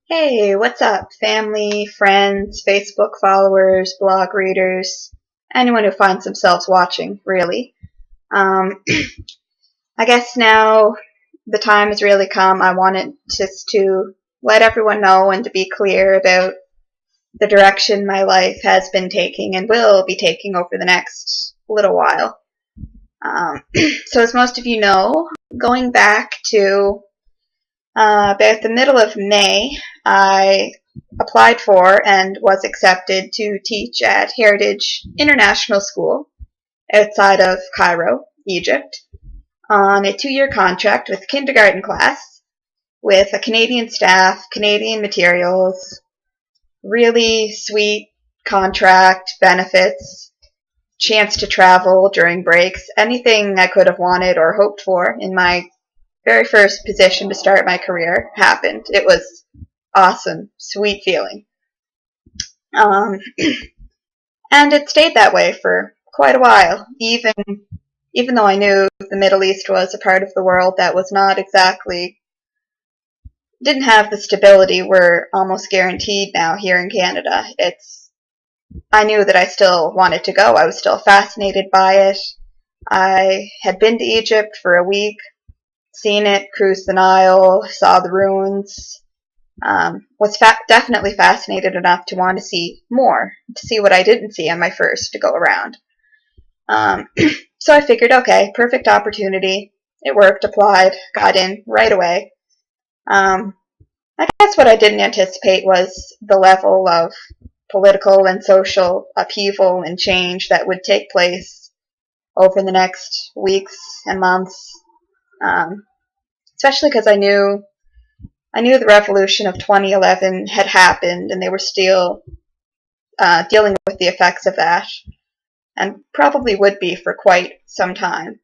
Hey, what's up, family, friends, Facebook followers, blog readers, anyone who finds themselves watching, really. Um, I guess now the time has really come. I wanted just to let everyone know and to be clear about the direction my life has been taking and will be taking over the next little while. Um, so as most of you know, going back to about the middle of May, I applied for and was accepted to teach at Heritage International School outside of Cairo, Egypt, on a 2-year contract with kindergarten class with a Canadian staff, Canadian materials, really sweet contract, benefits, chance to travel during breaks, anything I could have wanted or hoped for in my very first position to start my career happened. It was awesome, sweet feeling. Um, and it stayed that way for quite a while, even though I knew the Middle East was a part of the world that was not exactly, didn't have the stability we're almost guaranteed now here in Canada. I knew that I still wanted to go. I was still fascinated by it. I had been to Egypt for a week, seen it, cruised the Nile, saw the ruins, was definitely fascinated enough to want to see more, to see what I didn't see on my first to go around. So I figured, okay, perfect opportunity. It worked, applied, got in right away. I guess what I didn't anticipate was the level of political and social upheaval and change that would take place over the next weeks and months, especially because I knew the revolution of 2011 had happened and they were still dealing with the effects of that, and probably would be for quite some time.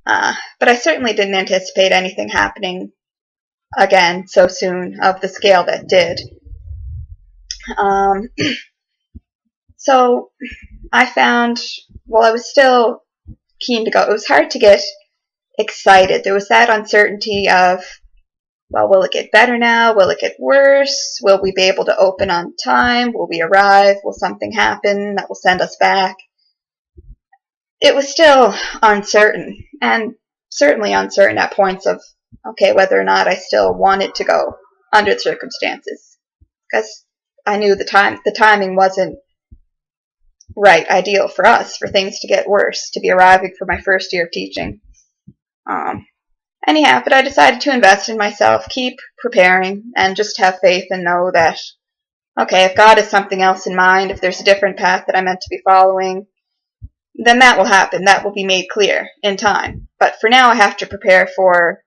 But I certainly didn't anticipate anything happening again so soon of the scale that did. So I found, while I was still keen to go, it was hard to get excited. There was that uncertainty of, well, will it get better now? Will it get worse? Will we be able to open on time? Will we arrive? Will something happen that will send us back? It was still uncertain, and certainly uncertain at points of, okay, whether or not I still wanted to go under the circumstances, because I knew the timing wasn't right, ideal for us, for things to get worse, to be arriving for my first year of teaching. Anyhow, but I decided to invest in myself, keep preparing, and just have faith and know that, okay, if God has something else in mind, if there's a different path that I'm meant to be following, then that will happen. That will be made clear in time. But for now, I have to prepare for,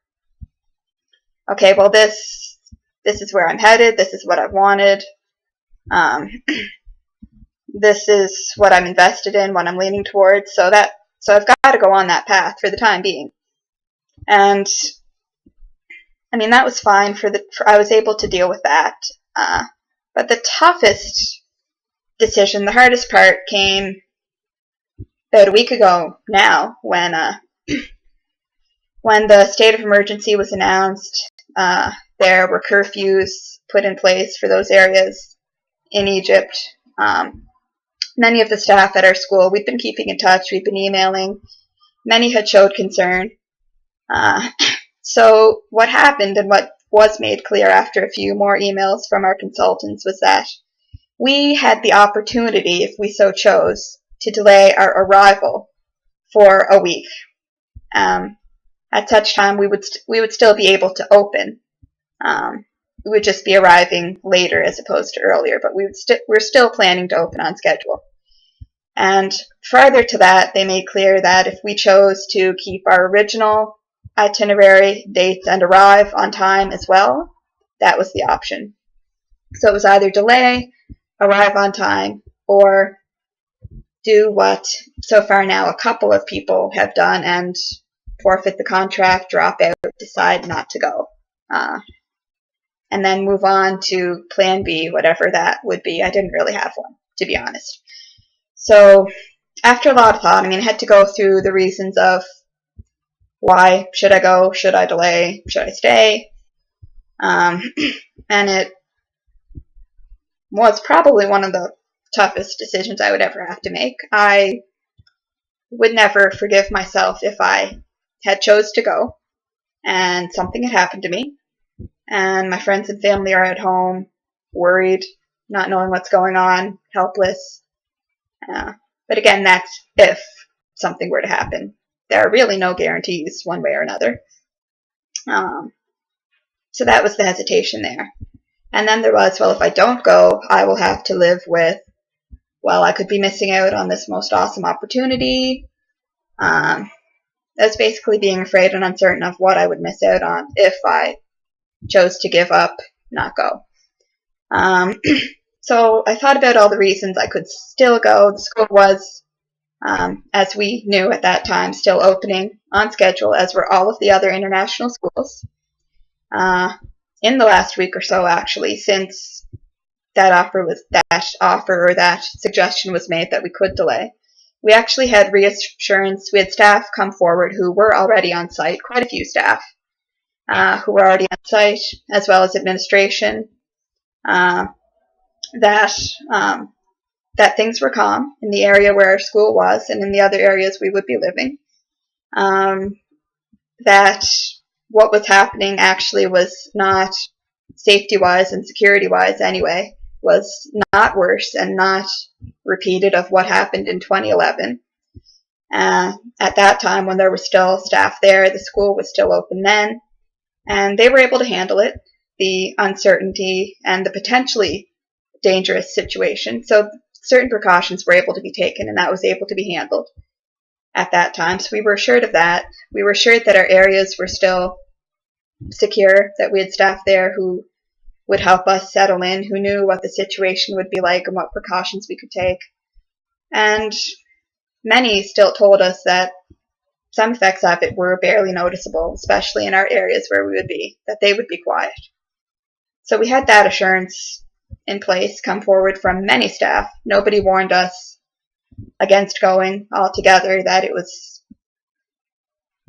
okay, well, this is where I'm headed. This is what I've wanted. This is what I'm invested in, what I'm leaning towards. So I've got to go on that path for the time being. And I mean, that was fine I was able to deal with that. But the toughest decision, the hardest part, came about a week ago now, when the state of emergency was announced. There were curfews put in place for those areas in Egypt. Many of the staff at our school, we've been keeping in touch, we've been emailing. Many had showed concern. So what happened, and what was made clear after a few more emails from our consultants, was that we had the opportunity, if we so chose, to delay our arrival for a week. At such time, we would still be able to open. We would just be arriving later as opposed to earlier, but we're still planning to open on schedule. And further to that, they made clear that if we chose to keep our original itinerary dates and arrive on time as well, that was the option. So it was either delay, arrive on time, or do what so far now a couple of people have done and forfeit the contract, drop out, decide not to go, and then move on to plan B, whatever that would be. I didn't really have one, to be honest. So after a lot of thought, I had to go through the reasons of why should I go, should I delay, should I stay? Um, and it was probably one of the toughest decisions I would ever have to make. I would never forgive myself if I had chose to go and something had happened to me and my friends and family are at home worried, not knowing what's going on, helpless. But again, that's if something were to happen. There are really no guarantees one way or another. So that was the hesitation there. And then there was, well, if I don't go, I will have to live with, well, I could be missing out on this most awesome opportunity. That's basically being afraid and uncertain of what I would miss out on if I chose to give up, not go. So I thought about all the reasons I could still go. The school was, as we knew at that time, still opening on schedule, as were all of the other international schools. In the last week or so, actually, since that suggestion was made that we could delay, we actually had reassurance. We had staff come forward who were already on site, quite a few staff who were already on site, as well as administration, that things were calm in the area where our school was and in the other areas we would be living. That what was happening actually was not, safety-wise and security-wise anyway, was not worse and not repeated of what happened in 2011. At that time, when there were still staff there, the school was still open then, and they were able to handle it, the uncertainty and the potentially dangerous situation. So certain precautions were able to be taken, and that was able to be handled at that time. So we were assured of that. We were assured that our areas were still secure, that we had staff there who would help us settle in, who knew what the situation would be like and what precautions we could take. And many still told us that some effects of it were barely noticeable, especially in our areas where we would be, that they would be quiet. So we had that assurance in place come forward from many staff. Nobody warned us against going altogether, that it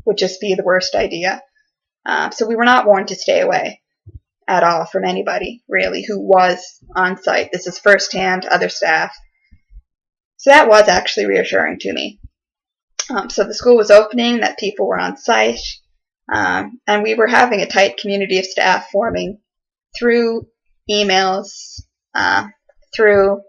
would just be the worst idea. So we were not warned to stay away at all from anybody, really, who was on site. This is firsthand, other staff. So that was actually reassuring to me. So the school was opening, that people were on site, and we were having a tight community of staff forming through emails, through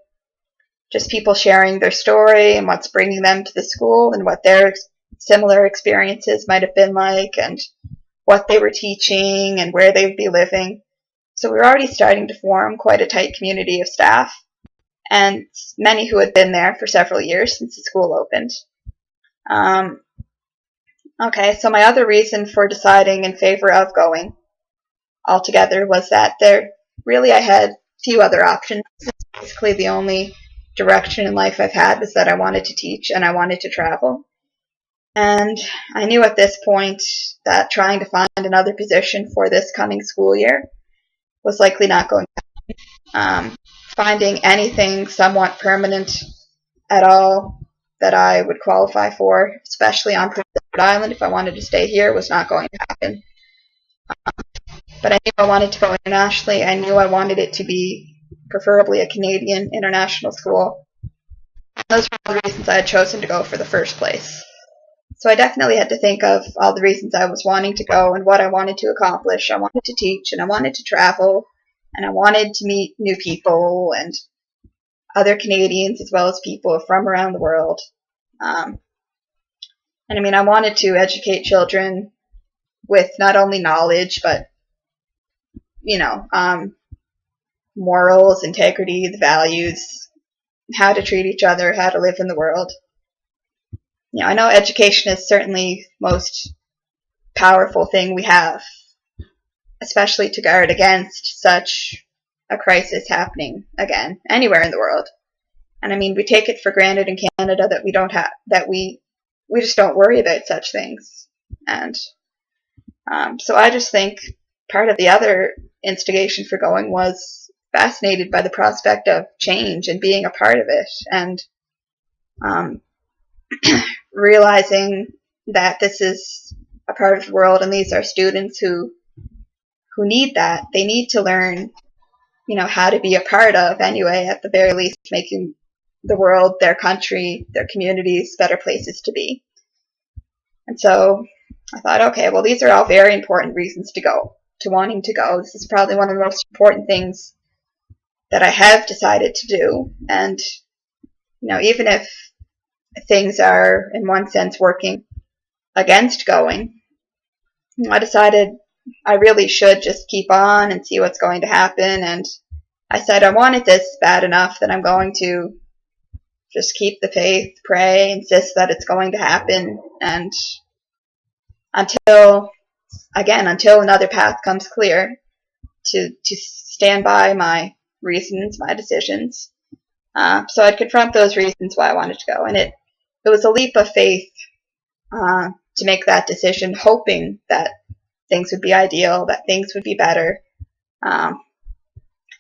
just people sharing their story and what's bringing them to the school and what their similar experiences might have been like and what they were teaching and where they would be living. So we were already starting to form quite a tight community of staff, and many who had been there for several years since the school opened. Okay, so my other reason for deciding in favor of going altogether was that I had few other options. Basically, the only direction in life I've had was that I wanted to teach and I wanted to travel. And I knew at this point that trying to find another position for this coming school year was likely not going to happen. Finding anything somewhat permanent at all that I would qualify for, especially on Prince Edward Island, if I wanted to stay here, was not going to happen. But I knew I wanted to go internationally. I knew I wanted it to be preferably a Canadian international school. And those were the reasons I had chosen to go for the first place. So I definitely had to think of all the reasons I was wanting to go and what I wanted to accomplish. I wanted to teach and I wanted to travel and I wanted to meet new people and other Canadians as well as people from around the world. And I mean, I wanted to educate children with not only knowledge, but, morals, integrity, the values, how to treat each other, how to live in the world. I know education is certainly the most powerful thing we have, especially to guard against such a crisis happening again anywhere in the world. And I mean, we take it for granted in Canada that we just don't worry about such things. And so I just think part of the other instigation for going was fascinated by the prospect of change and being a part of it, and realizing that this is a part of the world and these are students who who need that. They need to learn, how to be a part of, anyway, at the very least, making the world, their country, their communities better places to be. And so I thought, okay, well, these are all very important reasons to wanting to go. This is probably one of the most important things that I have decided to do. And, even if things are, in one sense, working against going, I decided I really should just keep on and see what's going to happen. And I said I wanted this bad enough that I'm going to just keep the faith, pray, insist that it's going to happen, and until another path comes clear, to stand by my reasons, my decisions. So I'd confront those reasons why I wanted to go, and it was a leap of faith to make that decision, hoping that things would be ideal, that things would be better, that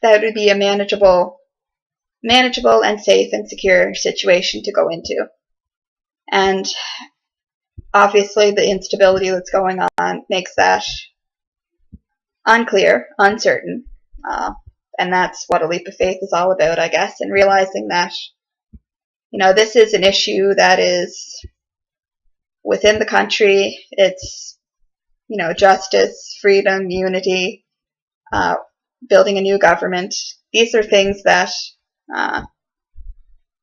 it would be a manageable and safe and secure situation to go into. And obviously the instability that's going on makes that unclear, uncertain, and that's what a leap of faith is all about, I guess, and realizing that, this is an issue that is within the country. It's, justice, freedom, unity, building a new government. These are things that,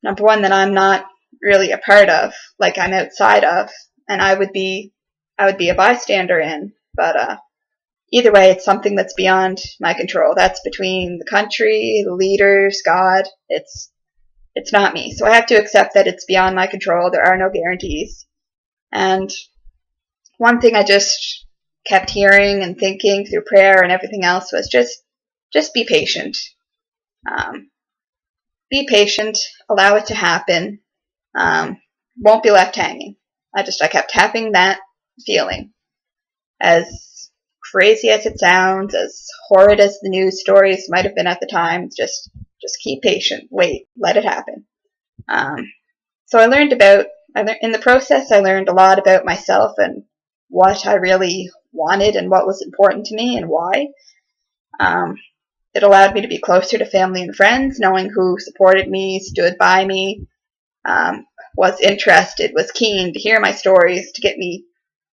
number one, that I'm not really a part of, like I'm outside of, and I would be a bystander in. But either way, it's something that's beyond my control. That's between the country, the leaders, God. It's not me. So I have to accept that it's beyond my control. There are no guarantees. And one thing I just kept hearing and thinking through prayer and everything else was just be patient. Be patient. Allow it to happen. Won't be left hanging. I kept having that feeling. As crazy as it sounds, as horrid as the news stories might have been at the time, just keep patient. Wait, let it happen. So in the process, I learned a lot about myself and what I really wanted and what was important to me and why. It allowed me to be closer to family and friends, knowing who supported me, stood by me, was interested, was keen to hear my stories, to get me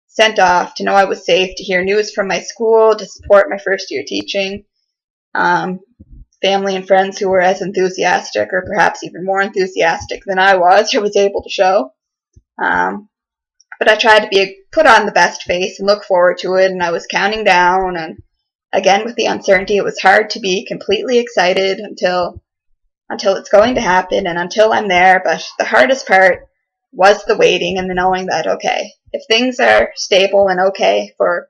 sent off, to know I was safe, to hear news from my school, to support my first year teaching. Family and friends who were as enthusiastic or perhaps even more enthusiastic than I was able to show. But I tried to put on the best face and look forward to it, and I was counting down, and again, with the uncertainty, it was hard to be completely excited until it's going to happen and until I'm there. But the hardest part was the waiting and the knowing that, okay, if things are stable and okay for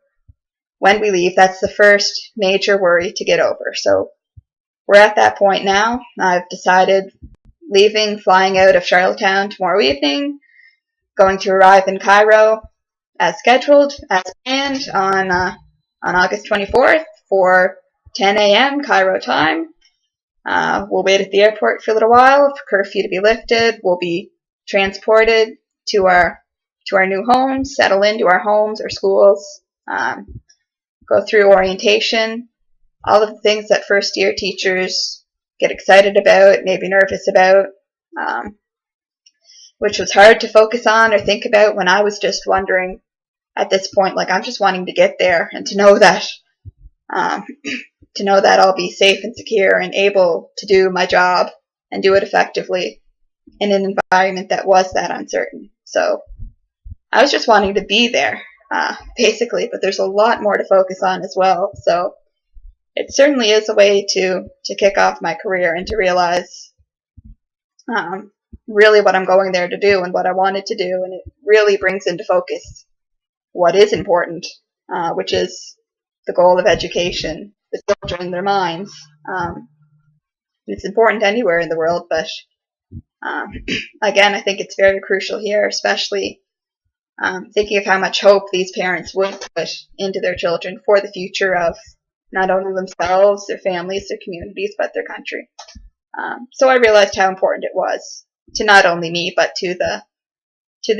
when we leave, that's the first major worry to get over. So we're at that point now. I've decided flying out of Charlottetown tomorrow evening, going to arrive in Cairo as scheduled, as planned, on August 24th for 10 a.m. Cairo time. We'll wait at the airport for a little while for curfew to be lifted. We'll be transported to our new homes, settle into our homes or schools, go through orientation, all of the things that first year teachers get excited about, maybe nervous about, which was hard to focus on or think about when I was just wondering at this point, like, I'm just wanting to get there and to know that I'll be safe and secure and able to do my job and do it effectively in an environment that was that uncertain. So I was just wanting to be there, basically, but there's a lot more to focus on as well. So it certainly is a way to kick off my career and to realize really what I'm going there to do and what I wanted to do, and it really brings into focus what is important, which is the goal of education, the children, their minds. It's important anywhere in the world, but again, I think it's very crucial here, especially thinking of how much hope these parents would put into their children for the future of not only themselves, their families, their communities, but their country. So I realized how important it was to not only me, but to the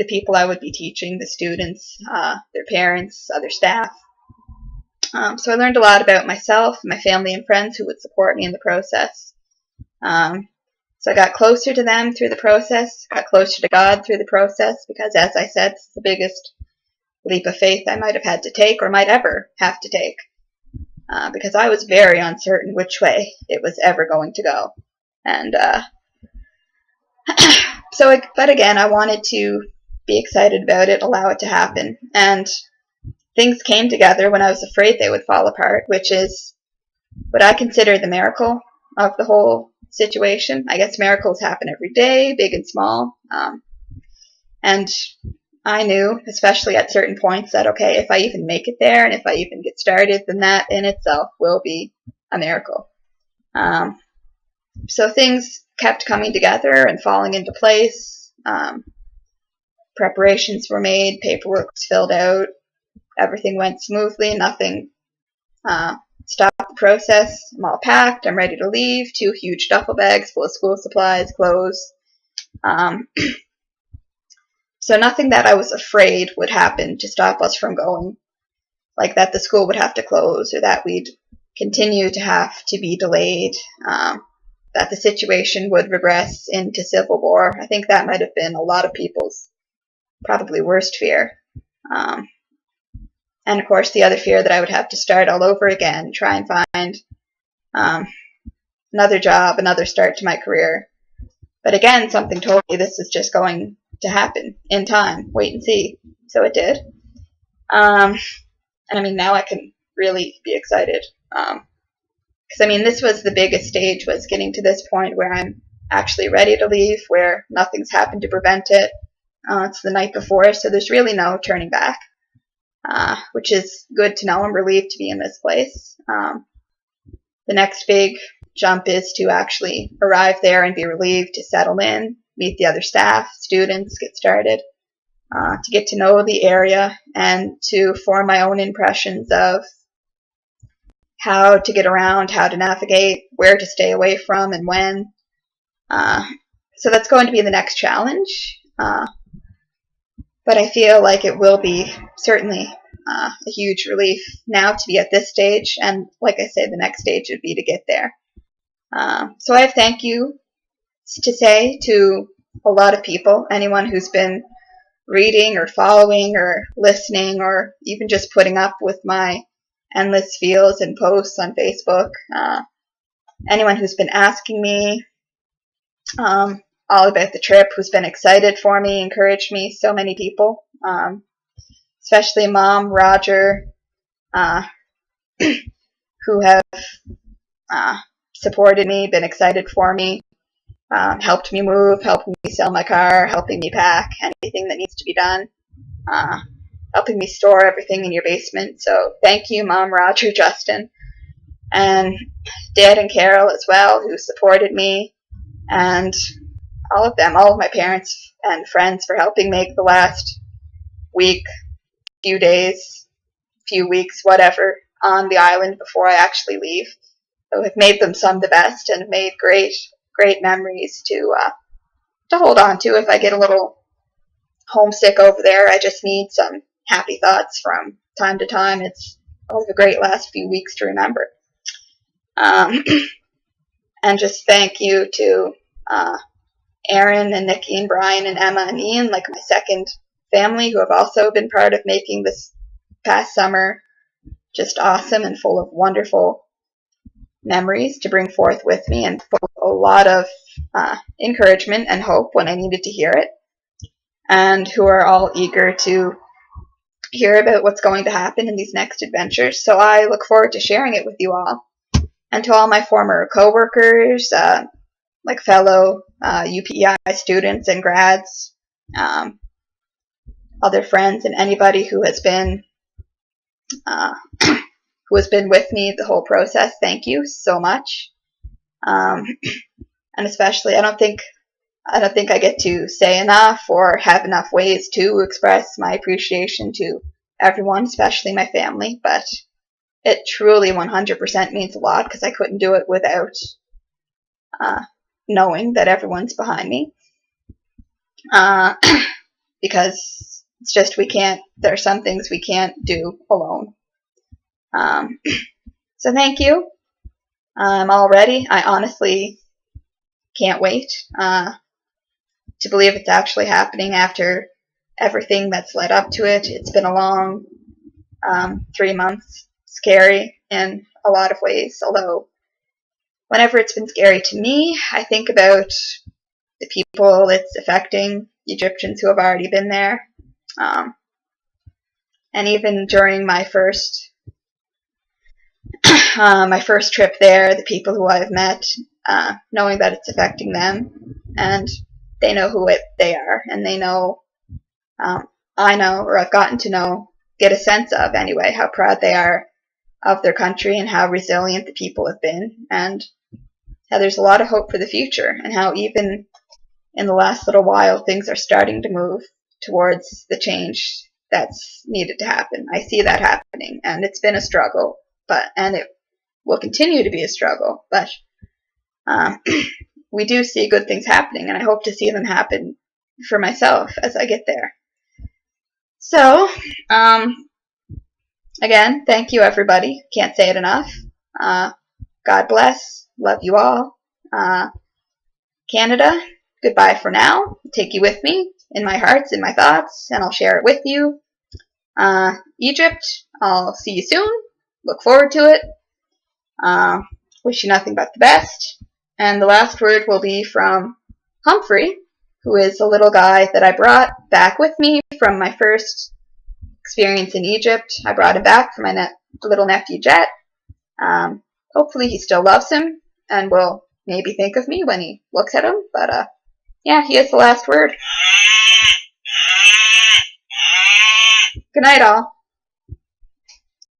people I would be teaching, the students, their parents, other staff. So I learned a lot about myself, my family, and friends who would support me in the process. So I got closer to them through the process, got closer to God through the process, because as I said, it's the biggest leap of faith I might have had to take or might ever have to take, because I was very uncertain which way it was ever going to go. And but again, I wanted to be excited about it, allow it to happen. And things came together when I was afraid they would fall apart, which is what I consider the miracle of the whole situation. I guess miracles happen every day, big and small. And I knew, especially at certain points, that okay, if I even make it there and if I even get started, then that in itself will be a miracle. So things kept coming together and falling into place. Preparations were made, paperwork was filled out, everything went smoothly, nothing stopped the process. I'm all packed, I'm ready to leave, 2 huge duffel bags full of school supplies, clothes. So nothing that I was afraid would happen to stop us from going, like that the school would have to close or that we'd continue to have to be delayed, that the situation would regress into civil war. I think that might have been a lot of people's probably worst fear. And of course the other fear that I would have to start all over again, try and find another job, another start to my career. But again, something told me this is just going to happen in time. Wait and see. So it did. And I mean, now I can really be excited. Because I mean, this was the biggest stage, was getting to this point where I'm actually ready to leave, where nothing's happened to prevent it. It's the night before, so there's really no turning back, which is good to know. I'm relieved to be in this place. The next big jump is to actually arrive there and be relieved, to settle in, meet the other staff, students, get started, to get to know the area and to form my own impressions of how to get around, how to navigate, where to stay away from and when. So that's going to be the next challenge. But I feel like it will be certainly a huge relief now to be at this stage. And like I say, the next stage would be to get there. So I have thank you to say to a lot of people, anyone who's been reading or following or listening or even just putting up with my endless feels and posts on Facebook, anyone who's been asking me all about the trip, who's been excited for me, encouraged me, so many people, especially Mom, Roger, who have supported me, been excited for me, helped me move, helped me sell my car, helping me pack anything that needs to be done, helping me store everything in your basement. So thank you, Mom, Roger, Justin, and Dad and Carol as well, who supported me, and all of them, all of my parents and friends, for helping make the last week, few days, few weeks, whatever, on the island before I actually leave. So I've made them some the best and made great memories to hold on to if I get a little homesick over there. I just need some happy thoughts from time to time. It's all of a great last few weeks to remember. And just thank you to Aaron and Nikki and Brian and Emma and Ian, like my second family, who have also been part of making this past summer just awesome and full of wonderful memories to bring forth with me, and full of a lot of encouragement and hope when I needed to hear it, and who are all eager to hear about what's going to happen in these next adventures. So I look forward to sharing it with you all. And to all my former co-workers, like fellow UPEI students and grads, other friends, and anybody who has been with me the whole process, thank you so much. And especially, I don't think I get to say enough or have enough ways to express my appreciation to everyone, especially my family, but it truly 100% means a lot, because I couldn't do it without knowing that everyone's behind me. Because it's just, there are some things we can't do alone. So thank you. I'm all ready. I honestly can't wait to believe it's actually happening after everything that's led up to it. It's been a long 3 months, scary in a lot of ways, although whenever it's been scary to me, I think about the people it's affecting, Egyptians who have already been there. And even during my first trip there, the people who I've met, knowing that it's affecting them, and they know who they are, and they know, I know, or I've gotten to know, get a sense of anyway, how proud they are of their country and how resilient the people have been, and how there's a lot of hope for the future, and how even in the last little while things are starting to move towards the change that's needed to happen. I see that happening, and it's been a struggle, and it will continue to be a struggle, but we do see good things happening, and I hope to see them happen for myself as I get there. So, again, thank you, everybody. Can't say it enough. God bless. Love you all. Canada, goodbye for now. Take you with me in my hearts, in my thoughts, and I'll share it with you. Egypt, I'll see you soon. Look forward to it. Wish you nothing but the best. And the last word will be from Humphrey, who is a little guy that I brought back with me from my first experience in Egypt. I brought him back for my little nephew Jet. Hopefully he still loves him and will maybe think of me when he looks at him. But yeah, he has the last word. Good night, all.